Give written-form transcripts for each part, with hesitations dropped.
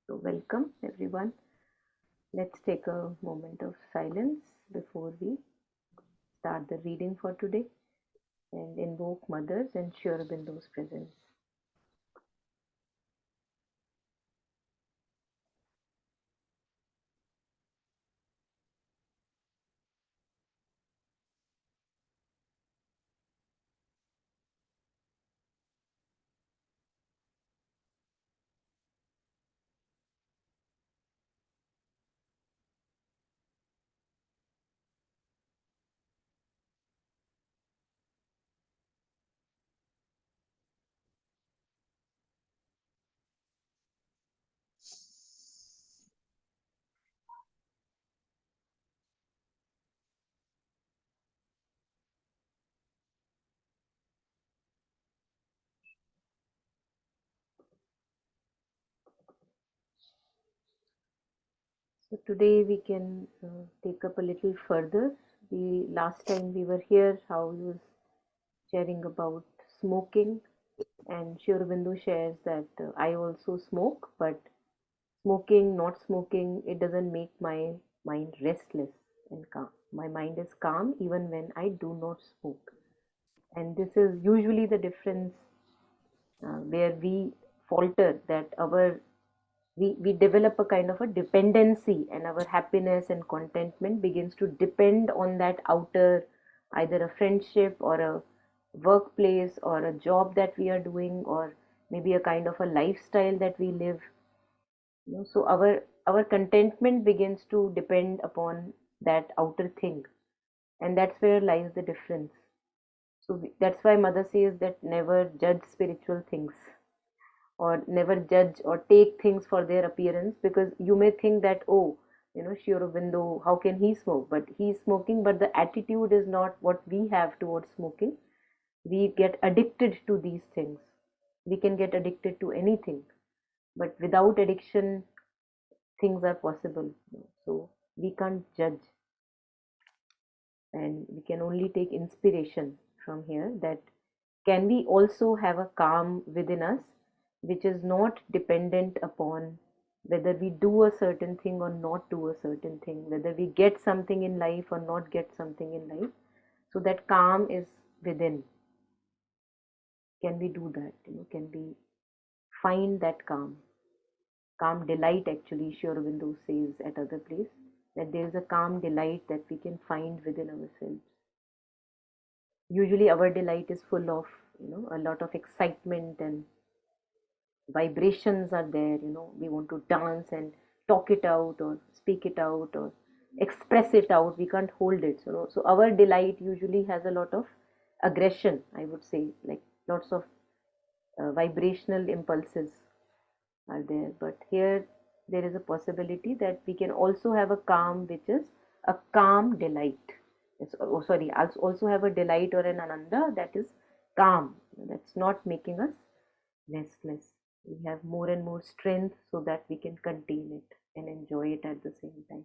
So, welcome everyone. Let's take a moment of silence before we start the reading for today and invoke Mother's and Sri Aurobindo's presence. So, today we can take up a little further. The last time we were here, how he was sharing about smoking, and Sri Aurobindo shares that I also smoke, but smoking, not smoking, it doesn't make my mind restless and calm. My mind is calm even when I do not smoke. And this is usually the difference where we falter, that we develop a kind of a dependency, and our happiness and contentment begins to depend on that outer, either a friendship or a workplace or a job that we are doing, or maybe a kind of a lifestyle that we live. So our contentment begins to depend upon that outer thing, and that's where lies the difference. So that's why Mother says that never judge spiritual things, or never judge or take things for their appearance, because you may think that, oh, Sri Aurobindo, how can he smoke? But he's smoking, but the attitude is not what we have towards smoking. We get addicted to these things. We can get addicted to anything, but without addiction, things are possible. So we can't judge, and we can only take inspiration from here, that can we also have a calm within us, which is not dependent upon whether we do a certain thing or not do a certain thing, whether we get something in life or not get something in life. So that calm is within. Can we do that? Can we find that calm delight? Actually, Sri Aurobindo says at other place that there is a calm delight that we can find within ourselves. Usually our delight is full of a lot of excitement, and vibrations are there. We want to dance and talk it out, or speak it out, or express it out. We can't hold it. So our delight usually has a lot of aggression, I would say, like lots of vibrational impulses are there. But here there is a possibility that we can also have a calm, which is a calm delight. Oh, sorry, also have a delight or an ananda that is calm, that's not making us restless. We have more and more strength so that we can contain it and enjoy it at the same time.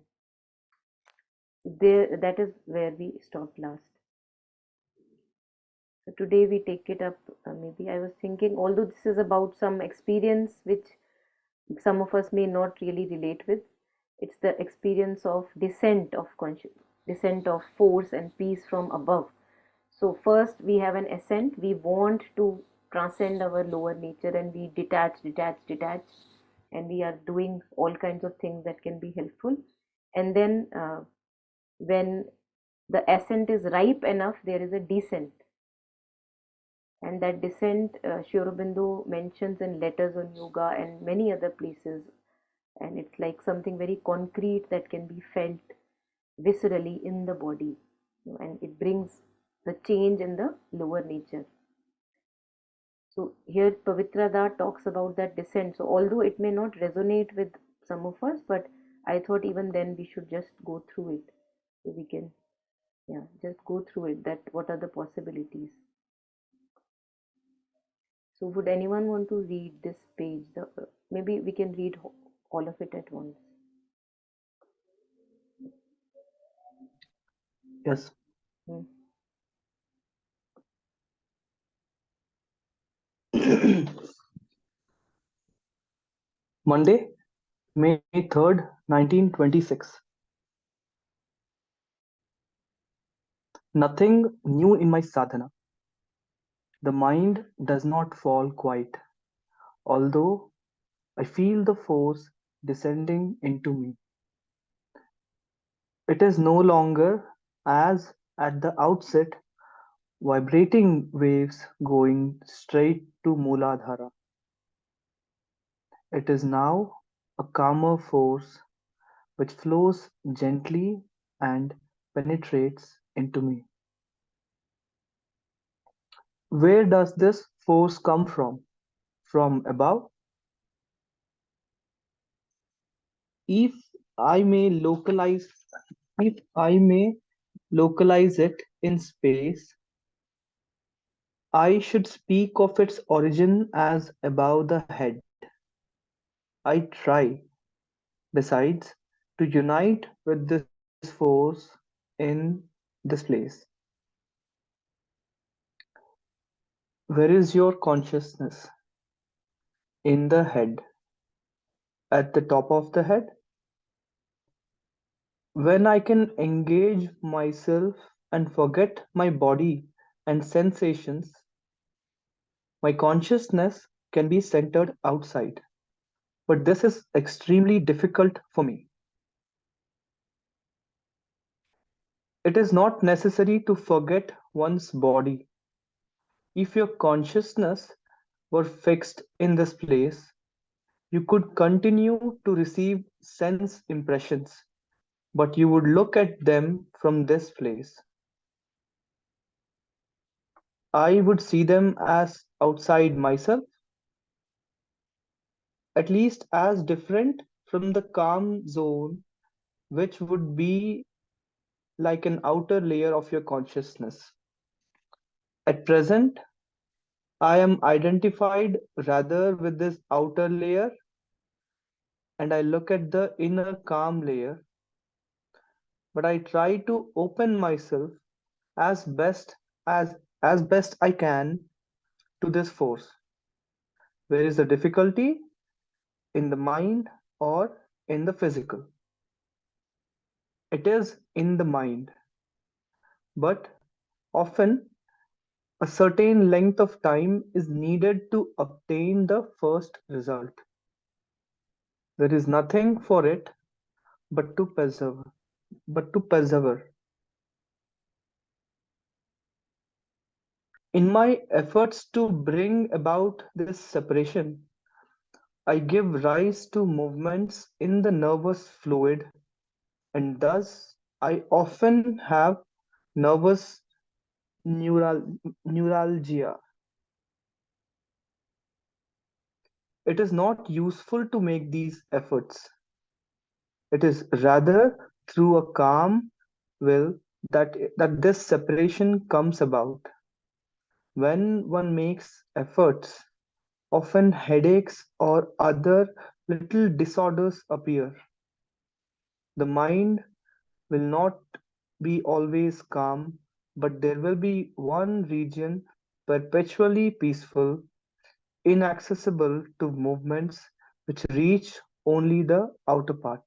There, that is where we stopped last. So today we take it up. Maybe I was thinking, although this is about some experience which some of us may not really relate with, it's the experience of descent of conscious, descent of force and peace from above. So first we have an ascent. We want to transcend our lower nature, and we detach, and we are doing all kinds of things that can be helpful. And then when the ascent is ripe enough, there is a descent, and that descent, Sri Aurobindo mentions in letters on yoga and many other places, and it's like something very concrete that can be felt viscerally in the body, and it brings the change in the lower nature. So here Pavitra talks about that descent. So although it may not resonate with some of us, but I thought even then we should just go through it, so we can, yeah, just go through it, that what are the possibilities. So would anyone want to read this page? Maybe we can read all of it at once. Yes. Hmm. Monday, May 3rd, 1926. Nothing new in my sadhana. The mind does not fall quiet, although I feel the force descending into me. It is no longer, as at the outset, vibrating waves going straight to Mooladhara. It is now a calmer force which flows gently and penetrates into me. Where does this force come from? From above? If I may localize if I may localize it in space, I should speak of its origin as above the head. I try, besides, to unite with this force in this place. Where is your consciousness? In the head. At the top of the head? When I can engage myself and forget my body and sensations, my consciousness can be centered outside. But this is extremely difficult for me. It is not necessary to forget one's body. If your consciousness were fixed in this place, you could continue to receive sense impressions, but you would look at them from this place. I would see them as outside myself, at least as different from the calm zone, which would be like an outer layer of your consciousness. At present, I am identified rather with this outer layer, and I look at the inner calm layer, but I try to open myself as best I can to this force. Where is the difficulty? In the mind or in the physical? It is in the mind, but often a certain length of time is needed to obtain the first result. There is nothing for it but to persevere. But to persevere. In my efforts to bring about this separation, I give rise to movements in the nervous fluid, and thus I often have nervous neuralgia. It is not useful to make these efforts. It is rather through a calm will that this separation comes about. When one makes efforts, often headaches or other little disorders appear. The mind will not be always calm, but there will be one region perpetually peaceful, inaccessible to movements which reach only the outer part.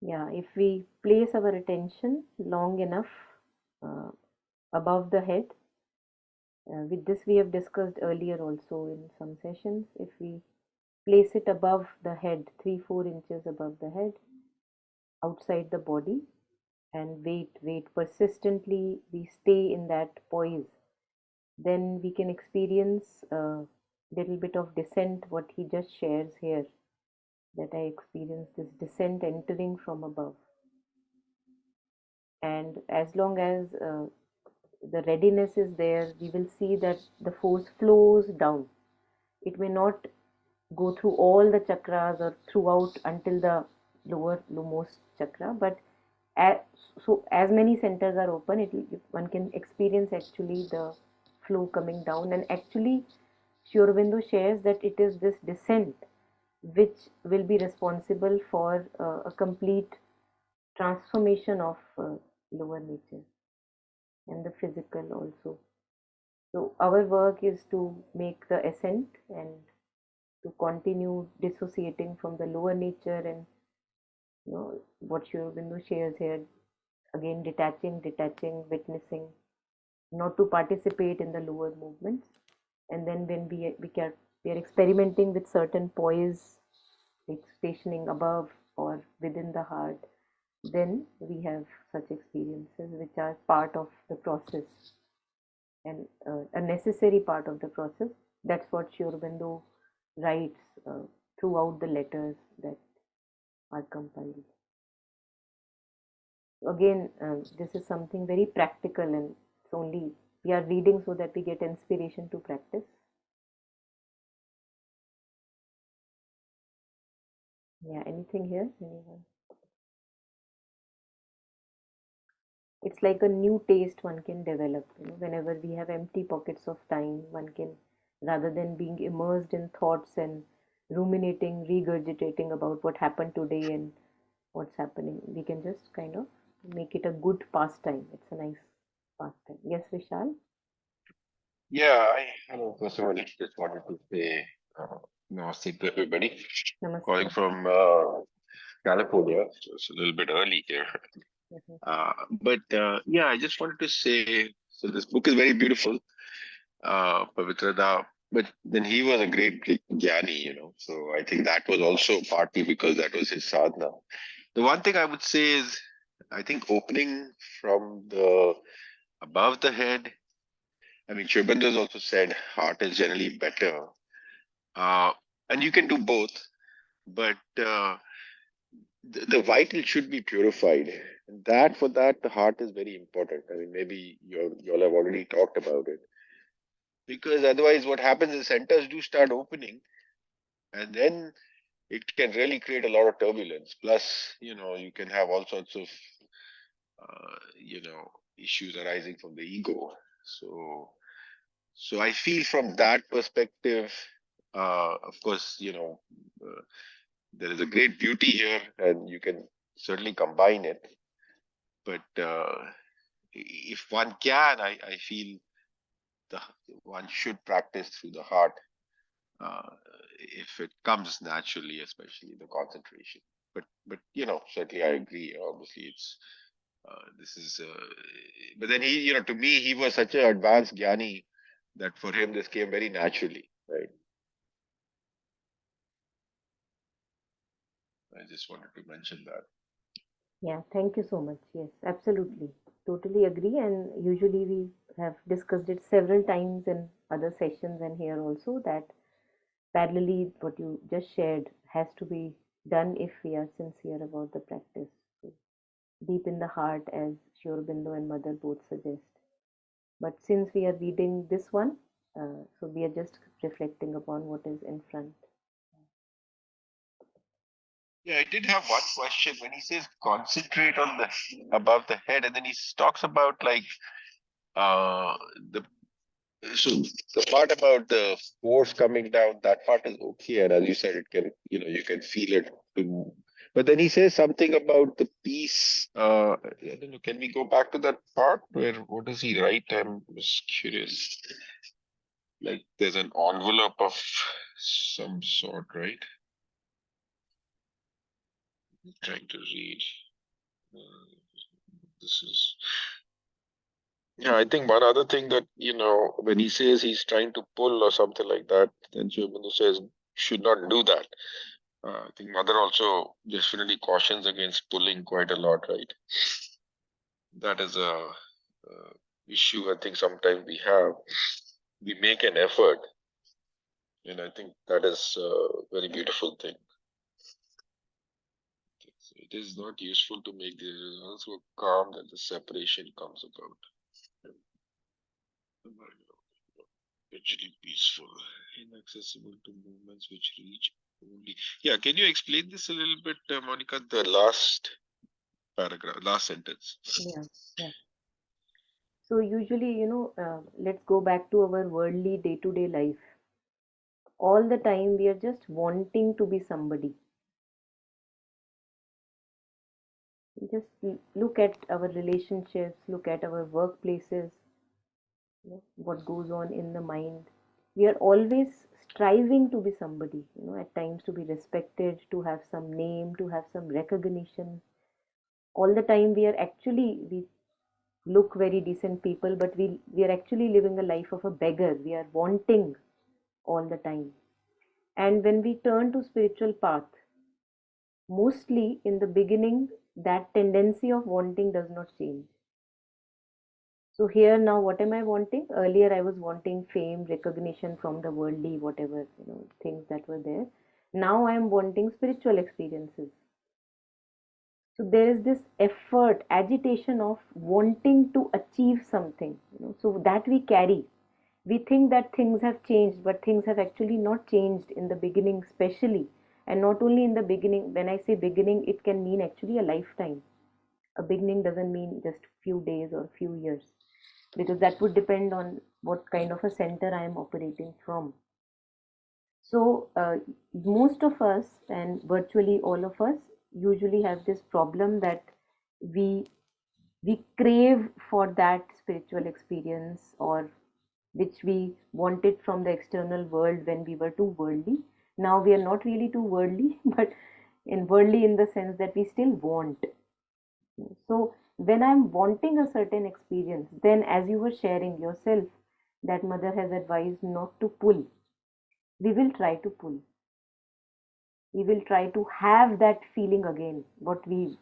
Yeah, if we place our attention long enough uh, above the head, with this we have discussed earlier also in some sessions. If we place it above the head, 3 4 inches above the head, outside the body, and wait persistently, we stay in that poise, then we can experience a little bit of descent, what he just shares here. that I experienced this descent entering from above. And as long as the readiness is there, we will see that the force flows down. It may not go through all the chakras or throughout until the lowermost chakra, but as, so as many centers are open, one can experience actually the flow coming down. And actually, Sri Aurobindo shares that it is this descent which will be responsible for a complete transformation of lower nature and the physical also. So our work is to make the ascent and to continue dissociating from the lower nature, and what Sri Aurobindo shares here, again detaching, witnessing, not to participate in the lower movements. And then when we are experimenting with certain poise, like stationing above or within the heart, then we have such experiences which are part of the process and a necessary part of the process. That's what Sri Aurobindo writes throughout the letters that are compiled. Again, this is something very practical, and it's only we are reading so that we get inspiration to practice. Yeah, anything here? Anyone? It's like a new taste one can develop. Whenever we have empty pockets of time, one can, rather than being immersed in thoughts and ruminating, regurgitating about what happened today and what's happening, we can just kind of make it a good pastime. It's a nice pastime. Yes, Vishal? Yeah, hello. First of all, I just wanted to say namaste to everybody. Namaste. Calling from California, so it's a little bit early here. Mhm. But yeah, I just wanted to say, so this book is very beautiful, Pavitra da, but then he was a great jnani. So I think that was also partly because that was his sadhana. The one thing I would say is, I think opening from the above the head. I mean, Shobanda has also said heart is generally better. Uh, and you can do both, but the vital should be purified. And that for that, the heart is very important. I mean, maybe you all have already talked about it. Because otherwise, what happens is centers do start opening, and then it can really create a lot of turbulence. Plus, you can have all sorts of, issues arising from the ego. So, so I feel from that perspective, of course, there is a great beauty here, and you can certainly combine it. But if one can, I feel the one should practice through the heart uh, if it comes naturally, especially the concentration. But certainly I agree. Obviously, it's this is. But then to me, he was such an advanced jnani that for him this came very naturally, right? I just wanted to mention that. Yeah, thank you so much. Yes, absolutely. Totally agree. And usually we have discussed it several times in other sessions and here also, that parallelly what you just shared has to be done if we are sincere about the practice. So deep in the heart, as Sri Aurobindo and Mother both suggest. But since we are reading this one, so we are just reflecting upon what is in front. Yeah, I did have one question when he says concentrate on the above the head, and then he talks about like uh the so the part about the force coming down, that part is okay, and as you said, it can you can feel it. But then he says something about the peace. I don't know. Can we go back to that part where what does he write? I'm just curious. Like there's an envelope of some sort, right? I'm trying to read. Uh, this is Yeah, I think one other thing that, when he says he's trying to pull or something like that, then Shubhendu says should not do that. I think Mother also definitely cautions against pulling quite a lot, right? That is a issue I think sometimes we have. We make an effort, and I think that is a very beautiful thing. it is not useful to make the results so calm that the separation comes about. Virtually peaceful, inaccessible to movements which reach only. Yeah, can you explain this a little bit, Monica? The last paragraph, last sentence. Yeah, yeah. So usually, let's go back to our worldly day-to-day life. All the time we are just wanting to be somebody. Just look at our relationships, look at our workplaces, what goes on in the mind. We are always striving to be somebody, at times to be respected, to have some name, to have some recognition. All the time we look very decent people, but we are actually living a life of a beggar. We are wanting all the time. And when we turn to spiritual path, mostly in the beginning, that tendency of wanting does not change. So here now, what am I wanting? Earlier, I was wanting fame, recognition from the worldly, whatever, things that were there. Now I am wanting spiritual experiences. So there is this effort, agitation of wanting to achieve something, so that we carry. We think that things have changed, but things have actually not changed in the beginning, especially. And not only in the beginning, when I say beginning, it can mean actually a lifetime. A beginning doesn't mean just few days or few years, because that would depend on what kind of a center I am operating from. So, most of us, and virtually all of us, usually have this problem that we we crave for that spiritual experience, or which we wanted from the external world when we were too worldly. Now we are not really too worldly, but in worldly in the sense that we still want. So when I'm wanting a certain experience, then as you were sharing yourself, that mother has advised not to pull. We will try to pull. We will try to have that feeling again, what we,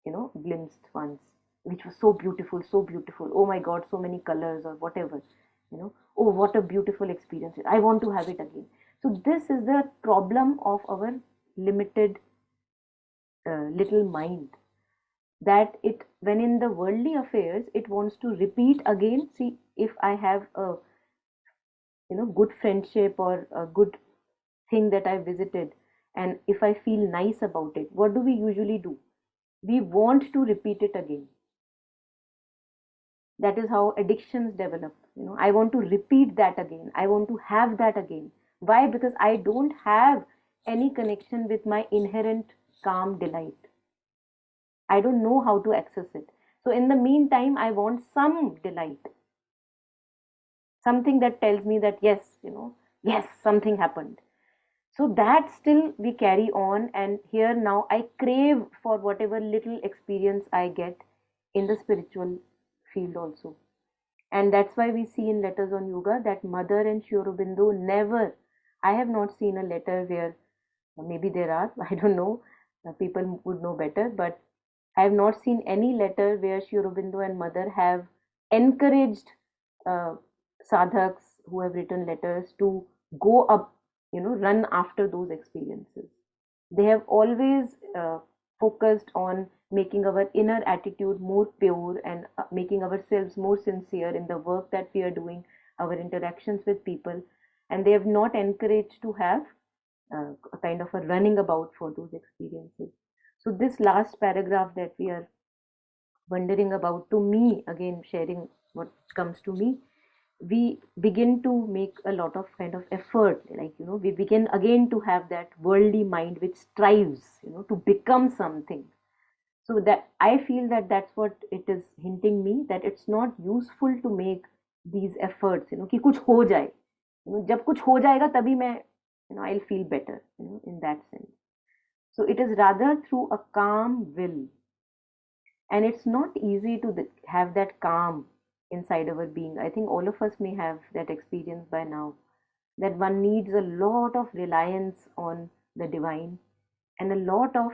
glimpsed once, which was so beautiful, so beautiful. Oh my God, so many colors or whatever. Oh, what a beautiful experience. I want to have it again. So this is the problem of our limited little mind, that it, when in the worldly affairs, it wants to repeat again. See, if I have a good friendship or a good thing that I visited, and if I feel nice about it, what do we usually do? We want to repeat it again. That is how addictions develop. I want to repeat that again, I want to have that again. Why? Because I don't have any connection with my inherent calm delight. I don't know how to access it. So in the meantime, I want some delight, something that tells me that yes, yes, something happened. So that still we carry on, and here now I crave for whatever little experience I get in the spiritual field also. And that's why we see in Letters on Yoga that Mother and Sri Aurobindo never, I have not seen a letter where, maybe there are, I don't know, people would know better, but I have not seen any letter where Sri Aurobindo and Mother have encouraged uh, sadhaks who have written letters to go up, run after those experiences. They have always focused on making our inner attitude more pure, and making ourselves more sincere in the work that we are doing, our interactions with people. And they have not encouraged to have a kind of a running about for those experiences. So, this last paragraph that we are wondering about, to me, again, sharing what comes to me, we begin to make a lot of kind of effort, like, we begin again to have that worldly mind which strives, to become something. So that I feel that that's what it is hinting me, that it's not useful to make these efforts, कि कुछ हो जाए, जब कुछ हो जाएगा तभी मैं, I'll feel better, in that sense. So it is rather through a calm will. And it's not easy to have that calm inside our being. I think all of us may have that experience by now, that one needs a lot of reliance on the divine, and a lot of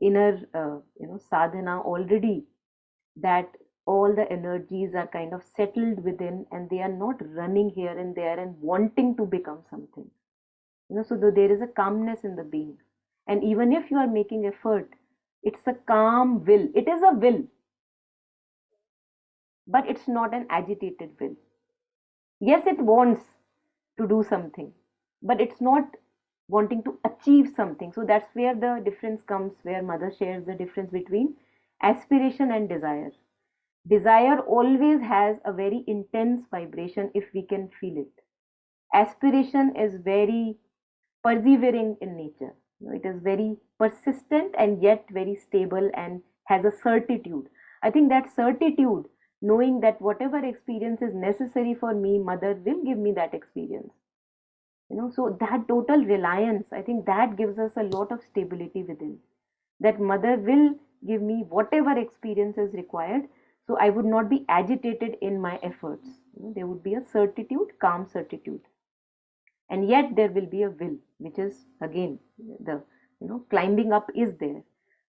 inner sadhana already, that all the energies are kind of settled within, and they are not running here and there and wanting to become something. So there is a calmness in the being. And even if you are making effort, It's a calm will. It is a will, but it's not an agitated will. Yes, it wants to do something, but it's not wanting to achieve something. So that's where the difference comes, where mother shares the difference between aspiration and desire. Desire always has a very intense vibration if we can feel it. Aspiration is very persevering in nature. It is very persistent and yet very stable and has a certitude. I think that certitude, knowing that whatever experience is necessary for me, mother will give me that experience. So that total reliance, I think that gives us a lot of stability within. That mother will give me whatever experience is required. So I would not be agitated in my efforts. There would be a certitude, calm certitude, and yet there will be a will, which is again the climbing up is there.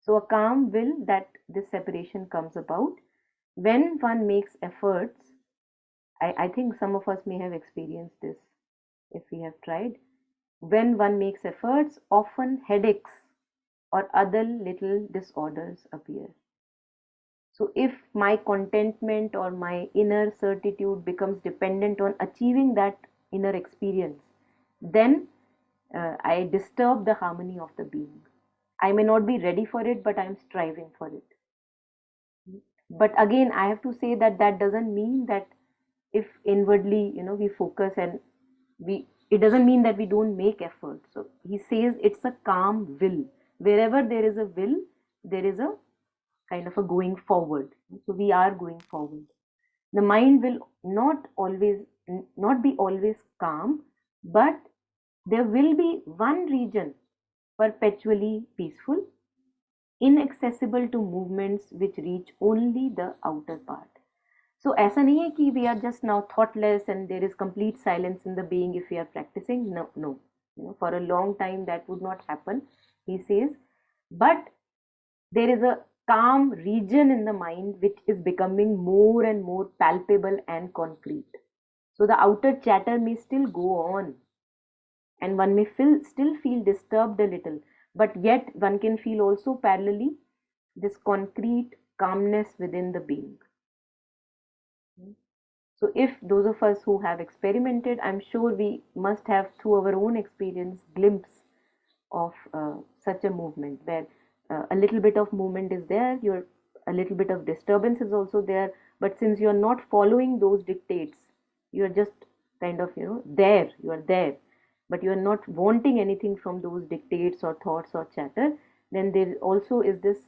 So a calm will, that this separation comes about when one makes efforts. I think some of us may have experienced this if we have tried. When one makes efforts, often headaches or other little disorders appear. So if my contentment or my inner certitude becomes dependent on achieving that inner experience, then I disturb the harmony of the being. I may not be ready for it, but I'm striving for it. But again, I have to say that that doesn't mean that if inwardly, we focus and it doesn't mean that we don't make effort. So he says it's a calm will. Wherever there is a will, there is a kind of a going forward. So we are going forward. The mind will not be always calm, but there will be one region perpetually peaceful, inaccessible to movements which reach only the outer part. So ऐसा नहीं है कि we are just now thoughtless and there is complete silence in the being if we are practicing. No, no. For a long time that would not happen, he says. But there is a calm region in the mind which is becoming more and more palpable and concrete. So the outer chatter may still go on, and one may still feel disturbed a little, but yet one can feel also parallelly this concrete calmness within the being. So if those of us who have experimented, I'm sure we must have through our own experience glimpse of such a movement where a little bit of movement is there, you're a little bit of disturbance is also there, but since you're not following those dictates, you're just kind of there, you are there, but you are not wanting anything from those dictates or thoughts or chatter. Then there also is this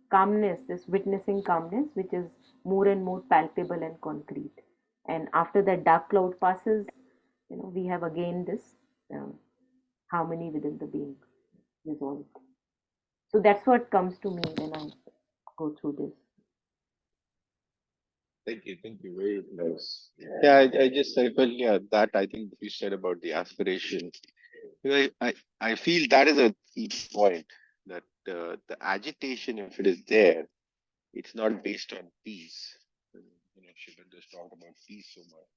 calmness, this witnessing calmness, which is more and more palpable and concrete. And after that dark cloud passes, we have again this uh, harmony within the being resolved. So that's what comes to me when I go through this. Thank you. Very nice. Yeah, I felt, yeah, that I think you said about the aspiration. You know, I feel that is a key point, that the agitation, if it is there, it's not based on peace. Shivan just talked about peace so much.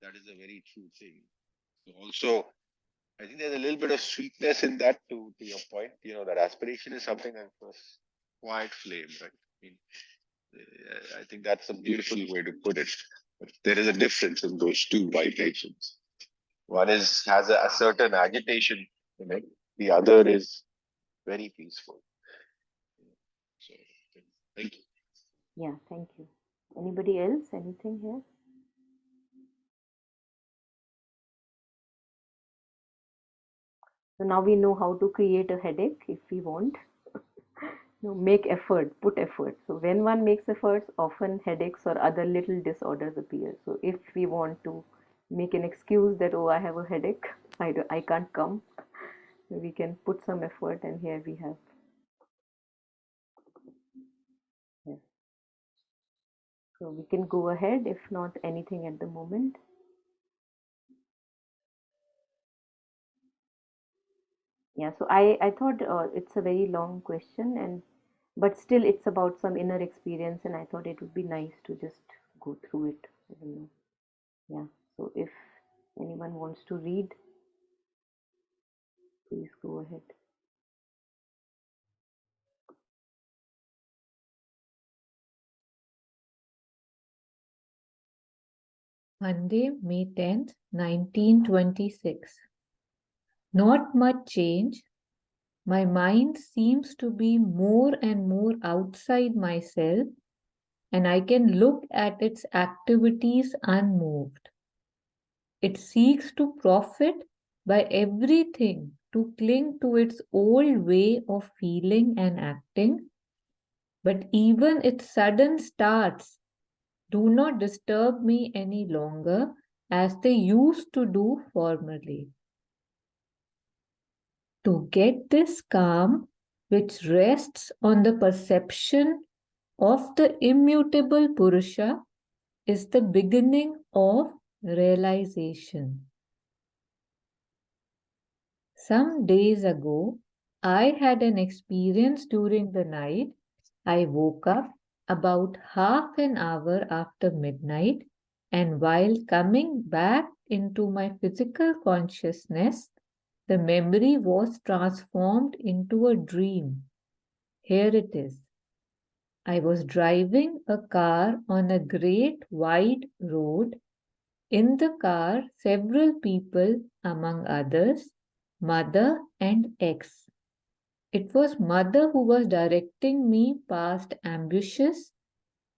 That is a very true thing. So also, I think there's a little bit of sweetness in that, to your point. That aspiration is something that was quiet flame, right? I think that's a beautiful way to put it. But there is a difference in those two vibrations. One has a certain agitation in it. The other is very peaceful. So, thank you. Yeah, thank you. Anybody else? Anything here? So now we know how to create a headache if we want. Make effort, put effort. So when one makes efforts, often headaches or other little disorders appear. So if we want to make an excuse that, oh, I have a headache, I can't come, we can put some effort, and here we have. Yeah. So we can go ahead if not anything at the moment. Yeah, so I thought it's a very long question, and but still it's about some inner experience, and I thought it would be nice to just go through it. Yeah. So if anyone wants to read, please go ahead. Monday, May 10th, 1926. Not much change. My mind seems to be more and more outside myself, and I can look at its activities unmoved. It seeks to profit by everything, to cling to its old way of feeling and acting, but even its sudden starts do not disturb me any longer as they used to do formerly. To get this calm, which rests on the perception of the immutable Purusha, is the beginning of realization. Some days ago, I had an experience during the night. I woke up about half an hour after midnight, and while coming back into my physical consciousness, the memory was transformed into a dream. Here it is. I was driving a car on a great wide road. In the car, several people, among others, mother and ex. It was mother who was directing me past ambushes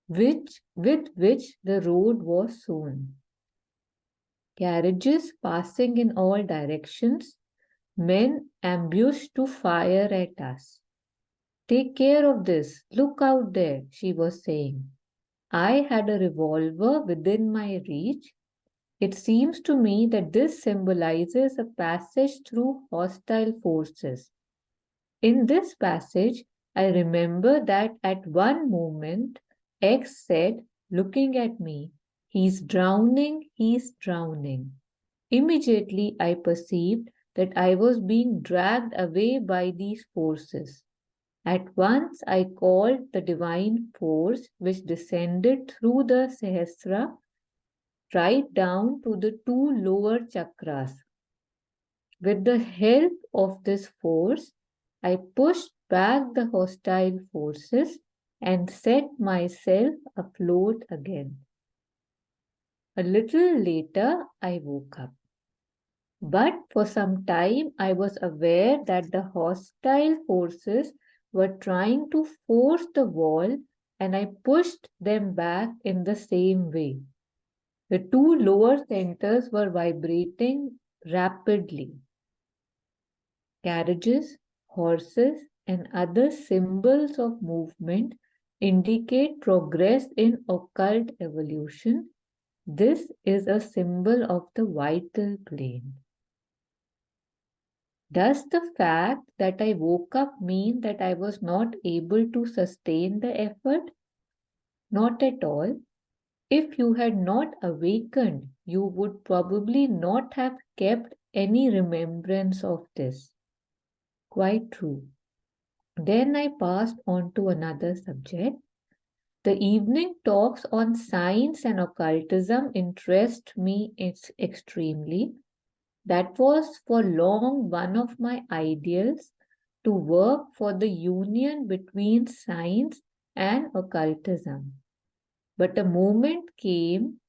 with which the road was sown. Carriages passing in all directions, men ambushed to fire at us. Take care of this, look out there, she was saying. I had a revolver within my reach. It seems to me that this symbolizes a passage through hostile forces. In this passage, I remember that at one moment, X said, looking at me, "He's drowning, he's drowning." Immediately, I perceived that I was being dragged away by these forces. At once, I called the divine force which descended through the Sahasra right down to the two lower chakras. With the help of this force, I pushed back the hostile forces and set myself afloat again. A little later, I woke up. But for some time, I was aware that the hostile forces were trying to force the wall, and I pushed them back in the same way. The two lower centers were vibrating rapidly. Carriages, horses, and other symbols of movement indicate progress in occult evolution. This is a symbol of the vital plane. Does the fact that I woke up mean that I was not able to sustain the effort? Not at all. If you had not awakened, you would probably not have kept any remembrance of this. Quite true. Then I passed on to another subject. The evening talks on science and occultism interest me extremely. That was for long one of my ideals, to work for the union between science and occultism. But a moment came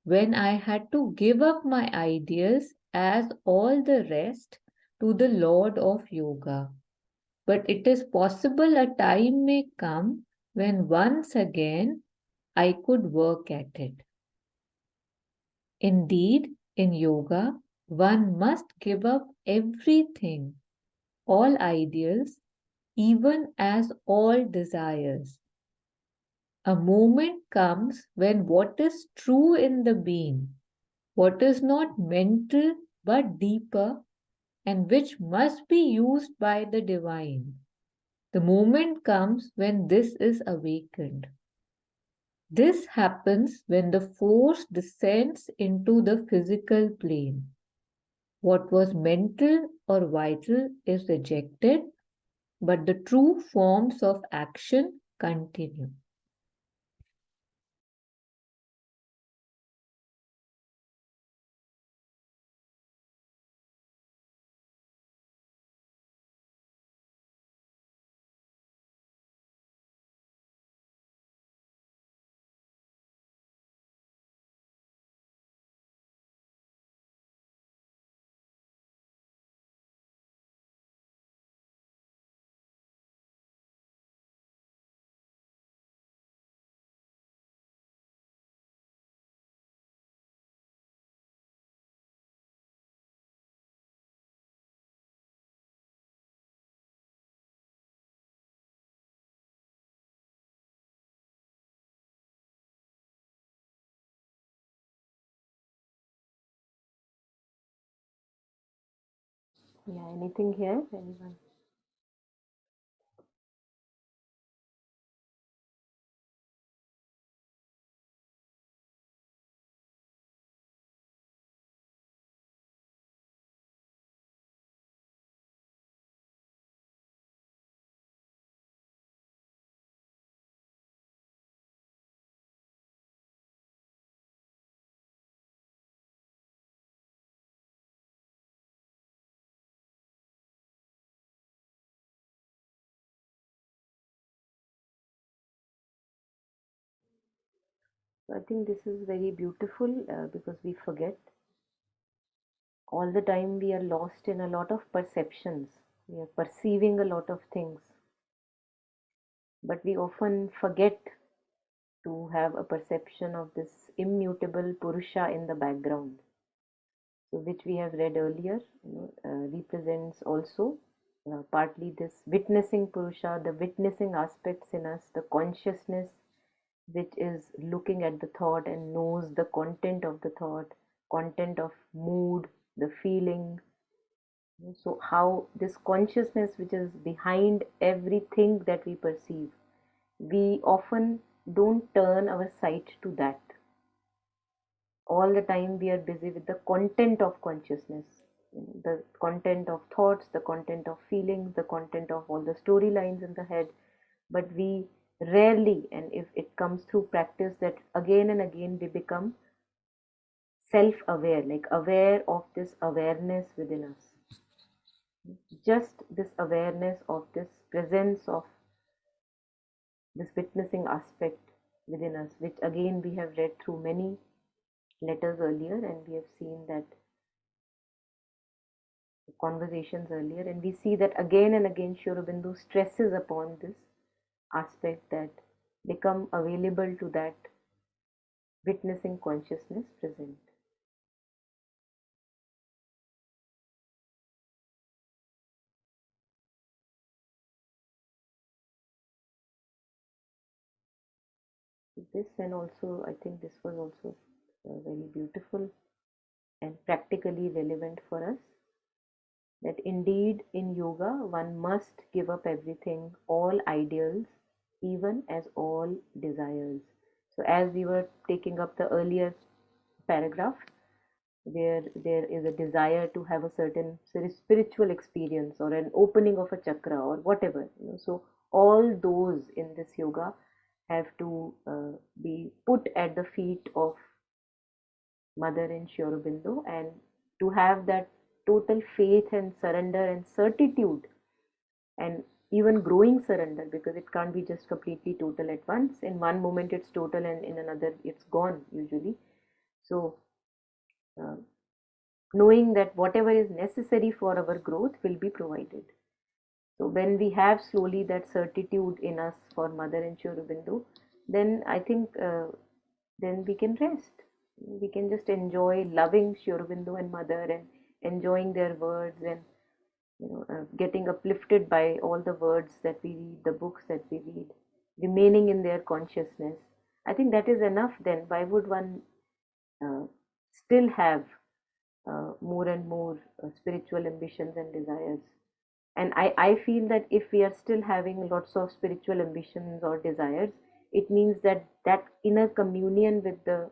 when I had to give up my ideals as all the rest to the Lord of Yoga. But it is possible a time may come when once again I could work at it. Indeed, in yoga, one must give up everything, all ideals, even as all desires. A moment comes when what is true in the being, what is not mental but deeper, and which must be used by the divine. The moment comes when this is awakened. This happens when the force descends into the physical plane. What was mental or vital is rejected, but the true forms of action continue. Yeah, anything here? Anyone? I think this is very beautiful because we forget all the time. We are lost in a lot of perceptions. We are perceiving a lot of things, but we often forget to have a perception of this immutable Purusha in the background. So, which we have read earlier, represents also partly this witnessing Purusha, the witnessing aspects in us, the consciousness which is looking at the thought and knows the content of the thought, content of mood, the feeling. So, how this consciousness, which is behind everything that we perceive, we often don't turn our sight to that. All the time, we are busy with the content of consciousness, the content of thoughts, the content of feelings, the content of all the storylines in the head. But we rarely, and if it comes through practice, that again and again we become self aware, like aware of this awareness within us, just this awareness of this presence of this witnessing aspect within us, which again we have read through many letters earlier, and we have seen that conversations earlier, and we see that again and again Sri Aurobindo stresses upon this aspect, that become available to that witnessing consciousness present. This, and also I think this was also very beautiful and practically relevant for us, that indeed in yoga one must give up everything, all ideals, even as all desires. So, as we were taking up the earlier paragraph, where there is a desire to have a certain spiritual experience or an opening of a chakra or whatever, so all those in this yoga have to be put at the feet of mother in Sri Aurobindo, and to have that total faith and surrender and certitude, and even growing surrender, because it can't be just completely total at once. In one moment it's total and in another it's gone usually. So uh, knowing that whatever is necessary for our growth will be provided. So when we have slowly that certitude in us for mother and Sri Aurobindo, then I think then we can rest. We can just enjoy loving Sri Aurobindo and mother, and enjoying their words, and getting uplifted by all the words that we read, the books that we read, remaining in their consciousness. I think that is enough. Then why would one uh, still have more and more spiritual ambitions and desires? And I feel that if we are still having lots of spiritual ambitions or desires, it means that that inner communion with the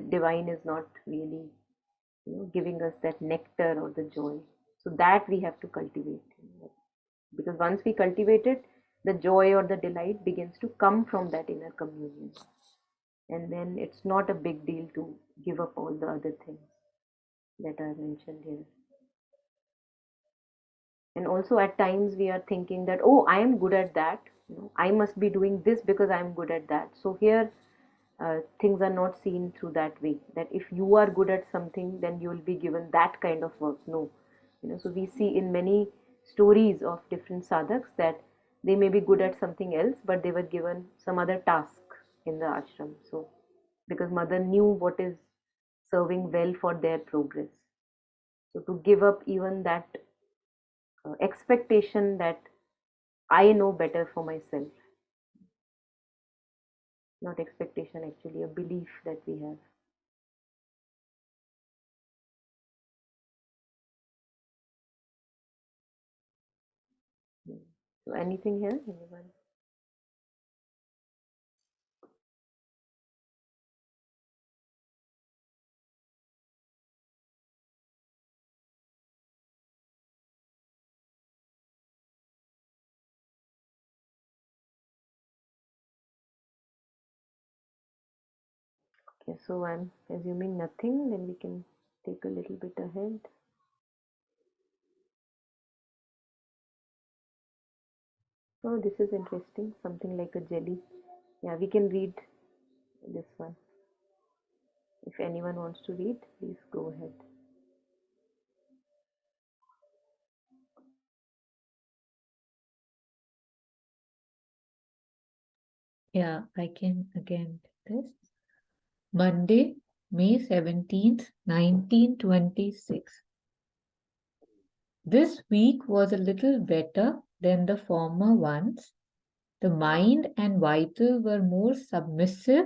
divine is not really giving us that nectar or the joy. So that we have to cultivate, because once we cultivate it, the joy or the delight begins to come from that inner communion, and then it's not a big deal to give up all the other things that are mentioned here. And also at times we are thinking that, oh, I am good at that, I must be doing this because I am good at that. So here things are not seen through that way, that if you are good at something then you will be given that kind of work. No, so we see in many stories of different sadhaks that they may be good at something else, but they were given some other task in the ashram. So because mother knew what is serving well for their progress, so to give up even that expectation that I know better for myself, not expectation, actually a belief that we have. So anything here? Anyone? Okay, so I'm assuming nothing, then we can take a little bit ahead. Oh, this is interesting. Something like a jelly. Yeah, we can read this one. If anyone wants to read, please go ahead. Yeah, I can again do this. Monday, May 17th, 1926. This week was a little better than the former ones. The mind and vital were more submissive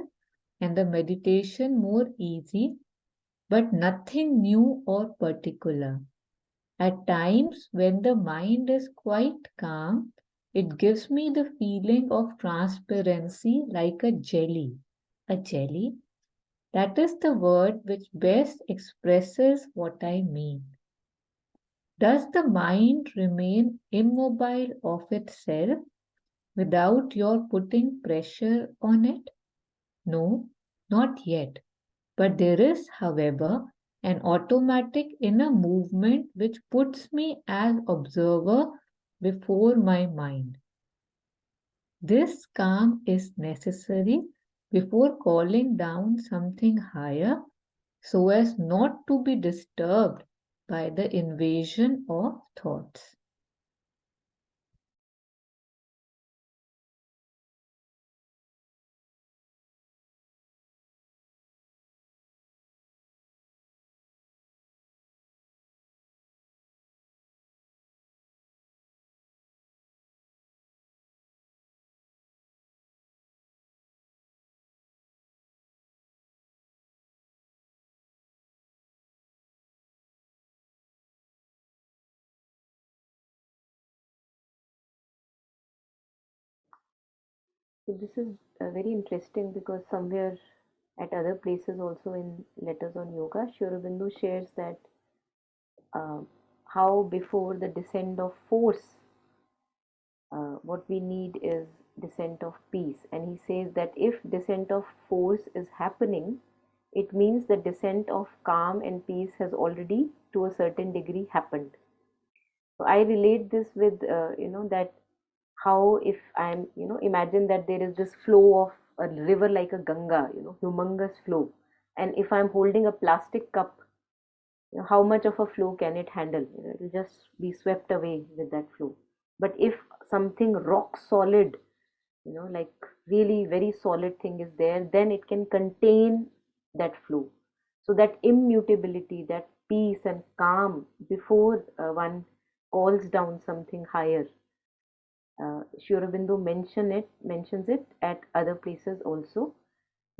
and the meditation more easy, but nothing new or particular. At times, when the mind is quite calm, it gives me the feeling of transparency like a jelly. A jelly? That is the word which best expresses what I mean. Does the mind remain immobile of itself without your putting pressure on it? No, not yet. But there is, however, an automatic inner movement which puts me as observer before my mind. This calm is necessary before calling down something higher so as not to be disturbed by the invasion of thoughts. So this is very interesting because somewhere at other places also in Letters on Yoga, Sri Aurobindo shares that uh, how before the descent of force, what we need is descent of peace. And he says that if descent of force is happening, it means the descent of calm and peace has already to a certain degree happened. So I relate this with that how if I'm imagine that there is this flow of a river like a Ganga, humongous flow, and if I'm holding a plastic cup, how much of a flow can it handle? It will just be swept away with that flow. But if something rock solid, like really very solid thing is there, then it can contain that flow. So that immutability, that peace and calm before one calls down something higher. Sri Aurobindo mentions it at other places also,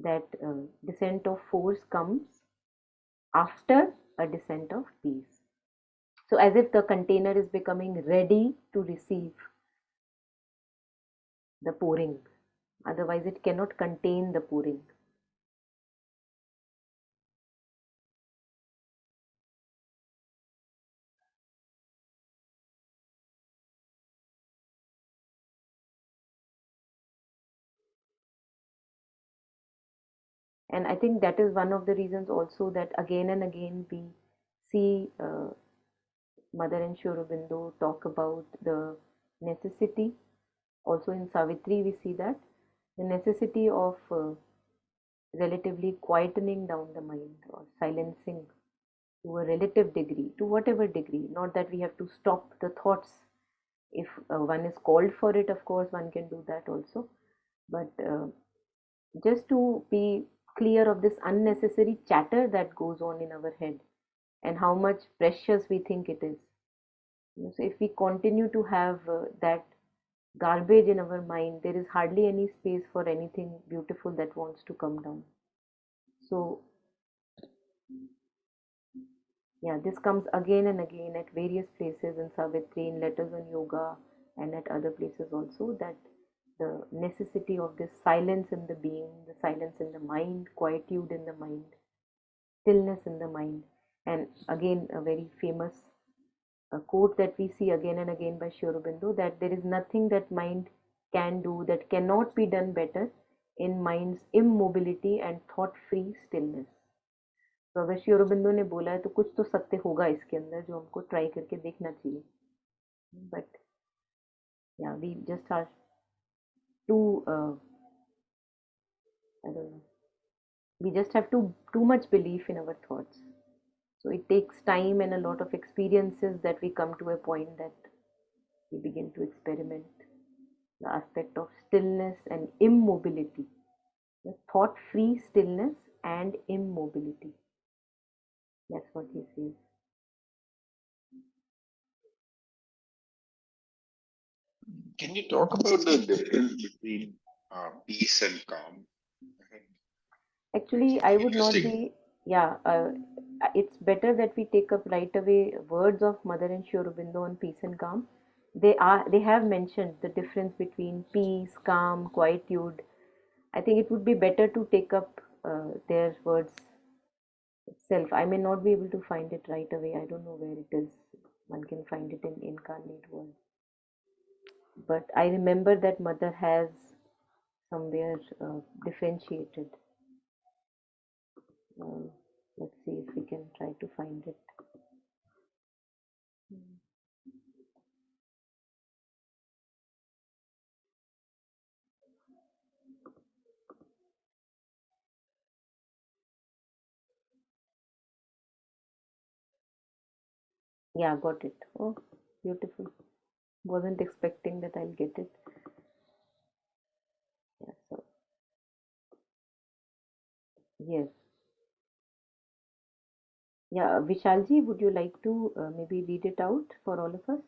that descent of force comes after a descent of peace. So as if the container is becoming ready to receive the pouring. Otherwise, it cannot contain the pouring. And I think that is one of the reasons also that again and again we see Mother and Sri Aurobindo talk about the necessity. Also in Savitri, we see that the necessity of relatively quietening down the mind or silencing to a relative degree, to whatever degree. Not that we have to stop the thoughts. If one is called for it, of course, one can do that also. But just to be clear of this unnecessary chatter that goes on in our head and how much precious we think it is. So if we continue to have that garbage in our mind, there is hardly any space for anything beautiful that wants to come down. So yeah, this comes again and again at various places in Savitri, in Letters on Yoga, and at other places also, that the necessity of this silence in the being, the silence in the mind, quietude in the mind, stillness in the mind. And again, a very famous quote that we see again and again by Sri Aurobindo, that there is nothing that mind can do that cannot be done better in mind's immobility and thought-free stillness. तो अगर श्री अरबिंदो ने बोला है तो कुछ तो सत्य होगा इसके अंदर जो हमको ट्राई करके देखना चाहिए. But yeah, we just have to I don't know, we just have too much belief in our thoughts. So it takes time and a lot of experiences that we come to a point that we begin to experiment the aspect of stillness and immobility, the thought free stillness and immobility. That's what he says. Can you talk about the difference between peace and calm? Actually, I would not Interesting. be, yeah, it's better that we take up right away words of Mother and Sri Aurobindo on peace and calm. They have mentioned the difference between peace, calm, quietude. I think it would be better to take up their words itself. I may not be able to find it right away. I don't know where it is. One can find it in incarnate world. But I remember that Mother has somewhere differentiated. Um, let's see if we can try to find it. Yeah, got it. Oh, beautiful. Wasn't expecting that I'll get it. Yeah, so yes. Yeah, Vishalji, would you like to maybe read it out for all of us?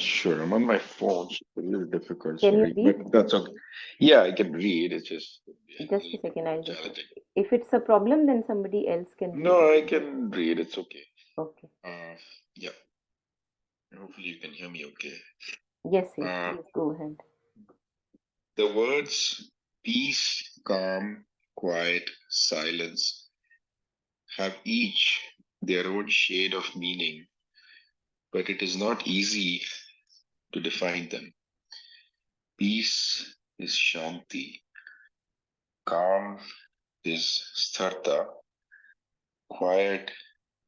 Sure. I'm on my phone, so it's a little difficult, Can you sorry, but read? that's okay. Yeah, I can read. It's just a Just a little bit second, more I'll just. challenging. If it's a problem, then somebody else can read. No, I can read. It's okay. Okay. Yeah. Hopefully you can hear me okay. Yes, yes, Uh, please go ahead. the words peace, calm, quiet, silence have each their own shade of meaning, but it is not easy to define them. Peace is Shanti, calm is Stharta, quiet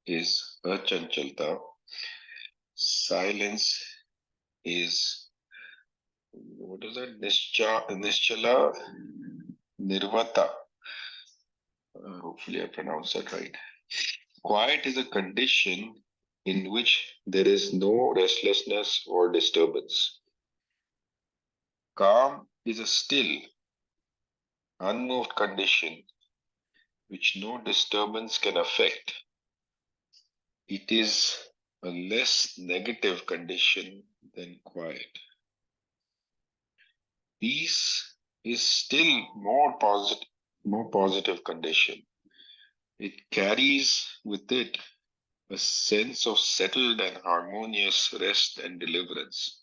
is Achanchalta, silence is what is that? Nischala Nirvata. Hopefully I pronounced that right. Quiet is a condition in which there is no restlessness or disturbance. Calm is a still, unmoved condition which no disturbance can affect. It is a less negative condition than quiet. Peace is still more positive condition. It carries with it a sense of settled and harmonious rest and deliverance.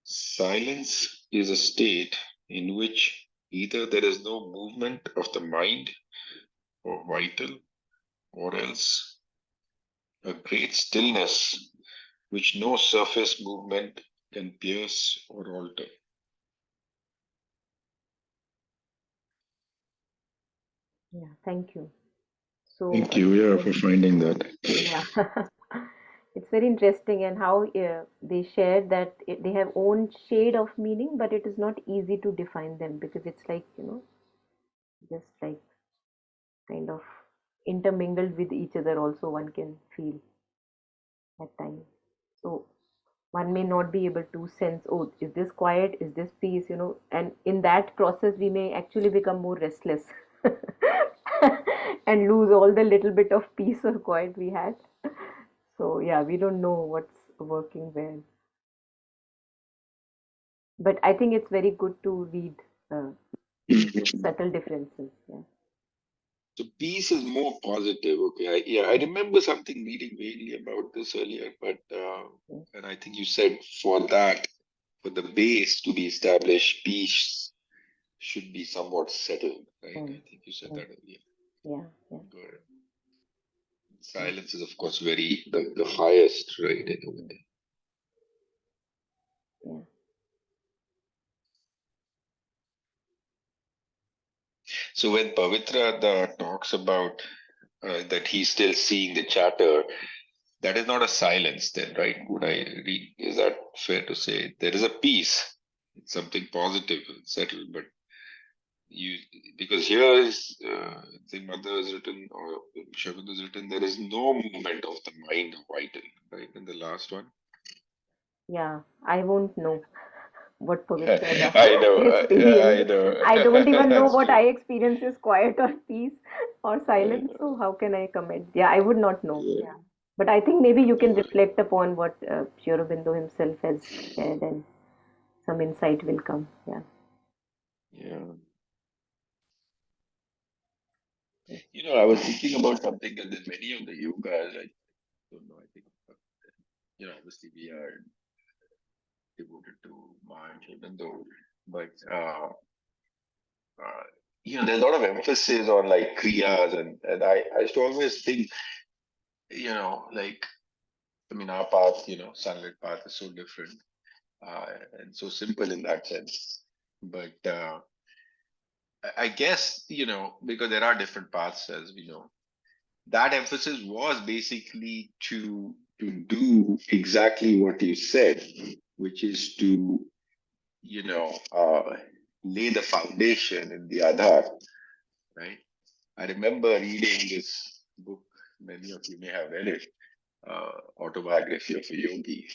Silence is a state in which either there is no movement of the mind or vital, or else a great stillness which no surface movement can pierce or alter. Yeah, thank you. So, Thank you, yeah, for finding that. yeah, it's very interesting and how they share that they have own shade of meaning, but it is not easy to define them because it's like, just like kind of intermingled with each other also one can feel at times. So one may not be able to sense, oh, is this quiet, is this peace, and in that process we may actually become more restless and lose all the little bit of peace or quiet we had. So yeah, we don't know what's working well, but I think it's very good to read these subtle differences. Yeah. So peace is more positive. Okay, I remember something reading vaguely about this earlier, but and I think you said for that, for the base to be established, peace should be somewhat settled, right? Mm, I think you said mm, that earlier. yeah, yeah, Good. yeah, Silence is, of course, very the highest, right? In a way. yeah. So when Pavitra talks about that he's still seeing the chatter, that is not a silence, then, right? Would I read? Is that fair to say? There is a peace. It's something positive and settled, but you because here is the mother is written or Shabad is written. There is no movement of the mind or vital, right? In the last one. Yeah, I won't know what Pavitra I know, I experience. know. I don't even know That's what true. I experience is quiet or peace or I silence. So know. how can I comment? Yeah, I would not know. Yeah, Yeah, but I think maybe you can no, reflect upon what Sri Aurobindo himself has shared, and some insight will come. Yeah. yeah. Yes. I was thinking about something that in many of the yogas, I don't know, I think, obviously we are devoted to mind, even though, but, uh, there's a lot of emphasis on like kriyas, and I used to always think, like, I mean, our path, sunlit path is so different, uh, and so simple in that sense. But I guess, because there are different paths, as we know, that emphasis was basically to do exactly what you said, which is to lay the foundation in the Aadhaar, right? I remember reading this book. Many of you may have read it, Autobiography of a Yogi,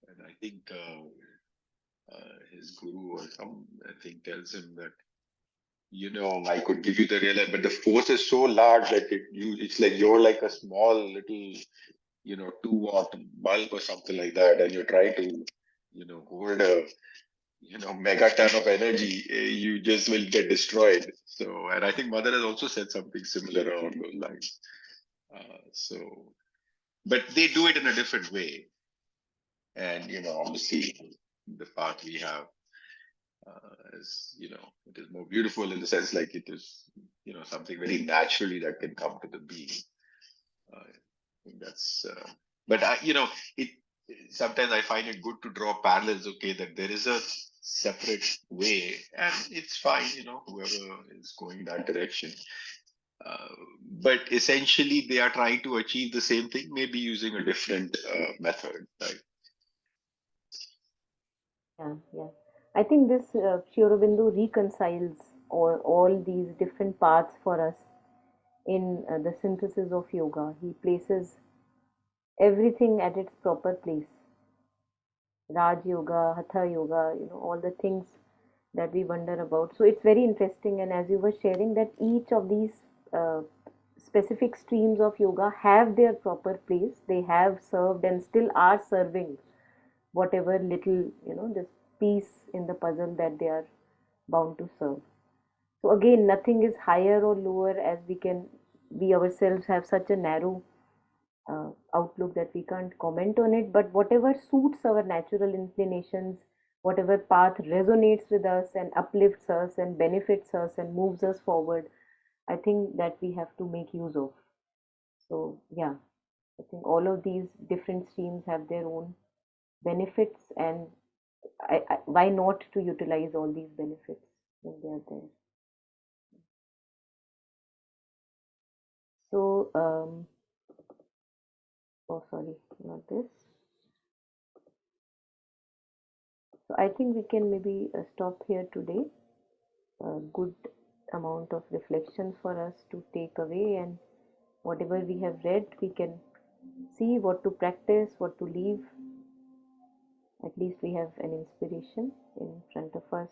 and I think his guru or some I think tells him that I could give you the real, but the force is so large that it's like you're like a small little 2-watt bulb or something like that, and you try to hold a megaton of energy, you just will get destroyed. So, and I think Mother has also said something similar along those lines. So, but they do it in a different way, and obviously the path we have is it is more beautiful in the sense like it is something very naturally that can come to the being. I think that's, but it sometimes I find it good to draw parallels. Okay, that there is a separate way, and it's fine. Whoever is going that direction. Uh, but essentially, they are trying to achieve the same thing, maybe using a different method. Right? Yeah, yeah. I think this Sri Aurobindo reconciles all these different paths for us in the synthesis of yoga. He places everything at its proper place. Raj Yoga, Hatha Yoga, all the things that we wonder about. So it's very interesting. And as you were sharing, that each of these specific streams of yoga have their proper place. They have served and still are serving whatever little, this piece in the puzzle that they are bound to serve. So again, nothing is higher or lower, as we ourselves have such a narrow outlook that we can't comment on it. But whatever suits our natural inclinations, whatever path resonates with us and uplifts us and benefits us and moves us forward, I think that we have to make use of. So yeah, I think all of these different streams have their own benefits, and why not to utilize all these benefits when they are there. So oh sorry, not this. So I think we can maybe stop here today. A good amount of reflection for us to take away, and whatever we have read, we can see what to practice, what to leave. At least we have an inspiration in front of us.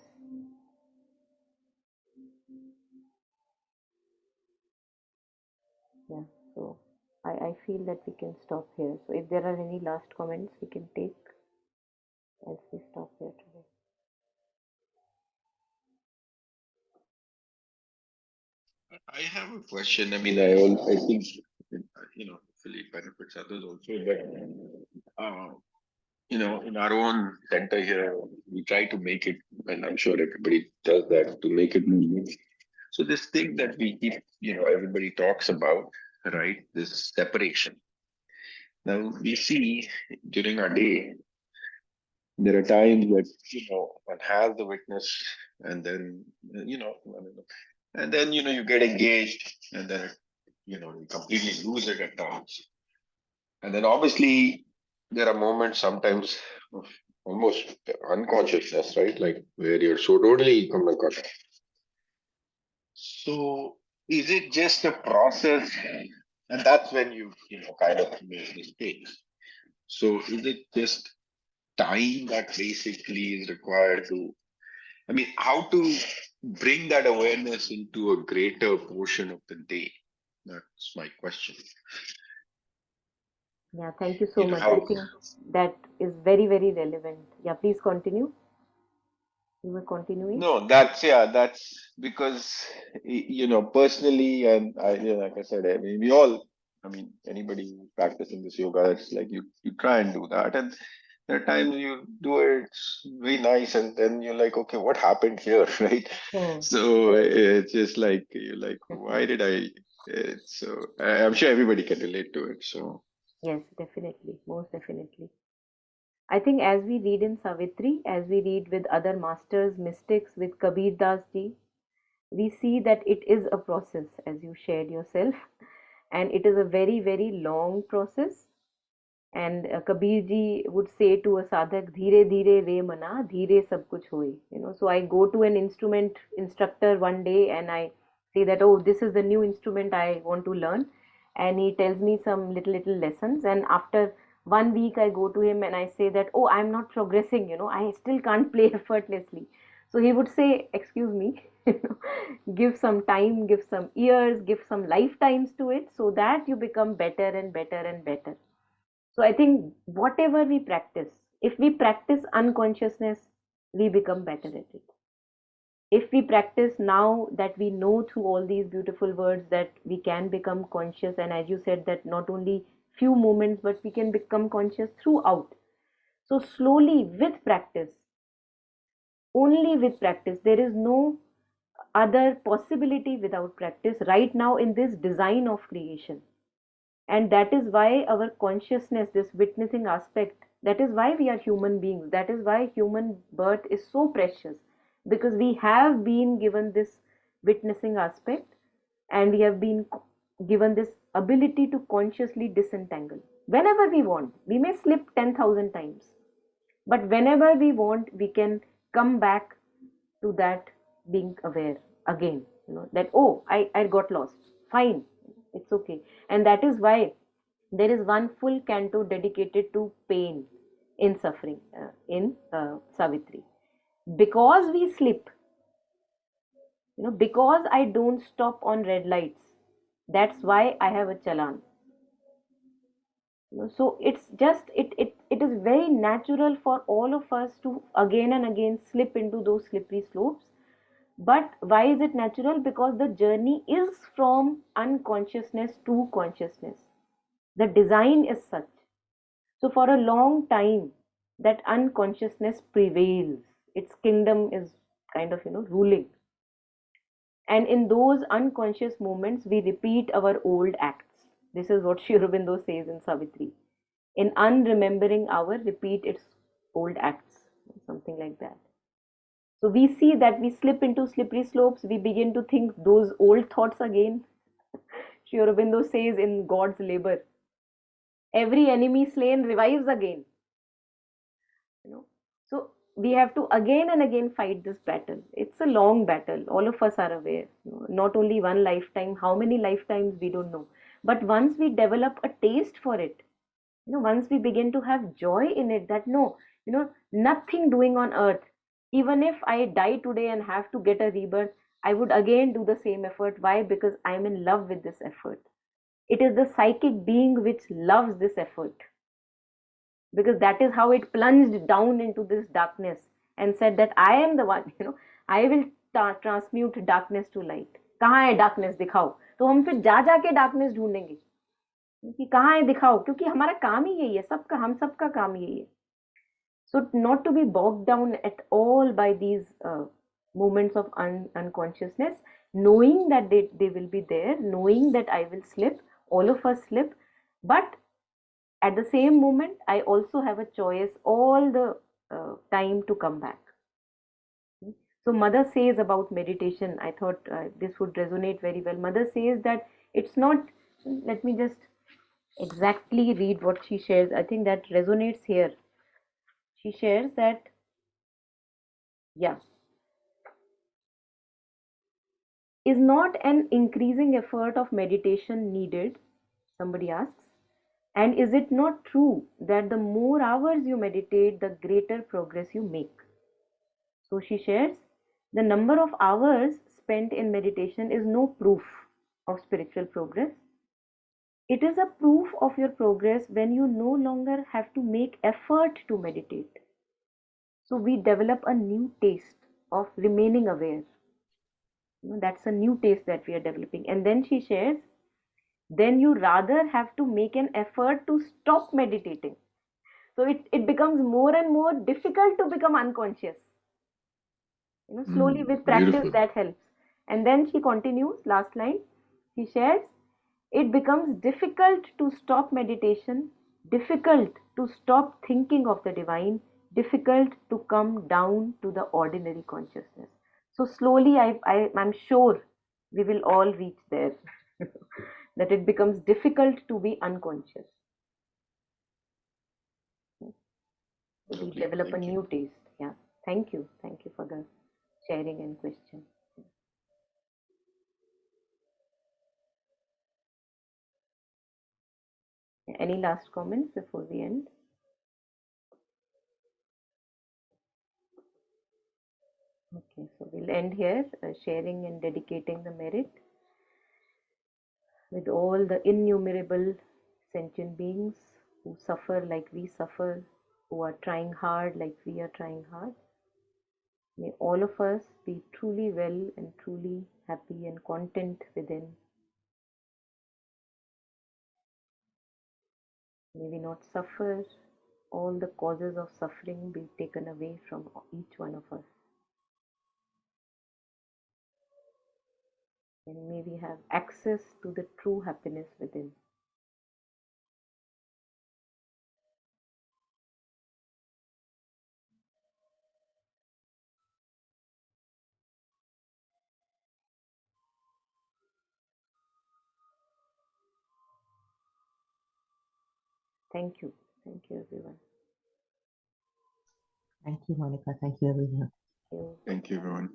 Yeah, so I feel that we can stop here. So if there are any last comments, we can take as we stop here today. I have a question. I mean, I think, hopefully it benefits others also, but, in our own center here, we try to make it, and I'm sure everybody does that, to make it more. So this thing that we keep, everybody talks about, right? This separation. Now we see during our day, there are times that, one has the witness, and then, I don't know, and then, you get engaged, and then, you completely lose it at times. And then obviously there are moments sometimes of almost unconsciousness, right? Like where you're so totally, oh my God. So is it just a process? And that's when you kind of make mistakes. So is it just time that basically is required to, I mean, how to bring that awareness into a greater portion of the day? That's my question. Yeah, thank you so You know, much. I how think that is very, very relevant. Yeah, please continue. You were continuing. No, that's because personally, and like I said, I mean, I mean, anybody who's practicing this yoga, it's like you try and do that, and there are times you do it, it's very nice, and then you're like, okay, what happened here, right? Hmm. So it's just like you're like, why did I? I'm sure everybody can relate to it. So Yes, definitely, most definitely. I think as we read in Savitri, as we read with other masters, mystics, with Kabir Das ji, we see that it is a process, as you shared yourself, and it is a very, very long process. And Kabir ji would say to a sadhak, "Dheere dheere re mana, dheere sab kuch hoye." So I go to an instrument instructor one day and I say that, oh, this is the new instrument I want to learn, and he tells me some little lessons. And after 1 week, I go to him and I say that, oh, I'm not progressing. I still can't play effortlessly. So he would say, excuse me, give some time, give some years, give some lifetimes to it, so that you become better and better and better. So I think whatever we practice, if we practice unconsciousness, we become better at it. If we practice now that we know through all these beautiful words that we can become conscious, and as you said, that not only few moments, but we can become conscious throughout. So slowly with practice, only with practice, there is no other possibility without practice right now in this design of creation. And that is why our consciousness, this witnessing aspect, that is why we are human beings, that is why human birth is so precious, because we have been given this witnessing aspect, and we have been given this ability to consciously disentangle whenever we want. We may slip 10,000 times, but whenever we want, we can come back to that being aware again. That, oh, I got lost. Fine, it's okay. And that is why there is one full canto dedicated to pain in suffering in Savitri. Because we slip, because I don't stop on red lights, that's why I have a chalan. So it's just it is very natural for all of us to again and again slip into those slippery slopes. But why is it natural? Because the journey is from unconsciousness to consciousness. The design is such. So for a long time, that unconsciousness prevails. Its kingdom is kind of ruling. And in those unconscious moments, we repeat our old acts. This is what Sri Aurobindo says in Savitri. In unremembering hour, repeat its old acts, something like that. So we see that we slip into slippery slopes, we begin to think those old thoughts again. Sri Aurobindo says in God's labor, every enemy slain revives again. you know so we have to again and again fight this battle. It's a long battle, all of us are aware. Not only one lifetime, how many lifetimes we don't know, but once we develop a taste for it, once we begin to have joy in it, that no, nothing doing on earth, even if I die today and have to get a rebirth, I would again do the same effort. Why? Because I'm in love with this effort. It is the psychic being which loves this effort, because that is how it plunged down into this darkness and said that I am the one. I will transmute darkness to light. कहाँ है darkness, दिखाओ। तो हम फिर जा जाके darkness ढूंढेंगे कि कहाँ है, दिखाओ, क्योंकि हमारा काम ही यही है, सबका, हम सबका काम यही है. So not to be bogged down at all by these moments of unconsciousness, knowing that they will be there, knowing that I will slip, all of us slip, but at the same moment, I also have a choice all the time to come back. So mother says about meditation, I thought this would resonate very well. Mother says that it's not, let me just exactly read what she shares. I think that resonates here. She shares that, yeah, is not an increasing effort of meditation needed? Somebody asks. And is it not true that the more hours you meditate, the greater progress you make? So she shares, the number of hours spent in meditation is no proof of spiritual progress. It is a proof of your progress when you no longer have to make effort to meditate. So we develop a new taste of remaining aware. That's a new taste that we are developing. And then she shares, then you rather have to make an effort to stop meditating. So it becomes more and more difficult to become unconscious. Slowly with practice Beautiful. that helps. And then she continues, last line, she shares, it becomes difficult to stop meditation, difficult to stop thinking of the divine, difficult to come down to the ordinary consciousness. So slowly, I'm sure we will all reach there. That it becomes difficult to be unconscious. So we Lovely. develop a Thank you. new taste. Yeah. Thank you. Thank you for the sharing and question. Any last comments before we end? Okay, so we'll end here, sharing and dedicating the merit with all the innumerable sentient beings who suffer like we suffer, who are trying hard like we are trying hard. May all of us be truly well and truly happy and content within. May we not suffer. All the causes of suffering be taken away from each one of us. And may we have access to the true happiness within. Thank you. Thank you, everyone. Thank you, Monica. Thank you, everyone. Thank you. Thank you, everyone.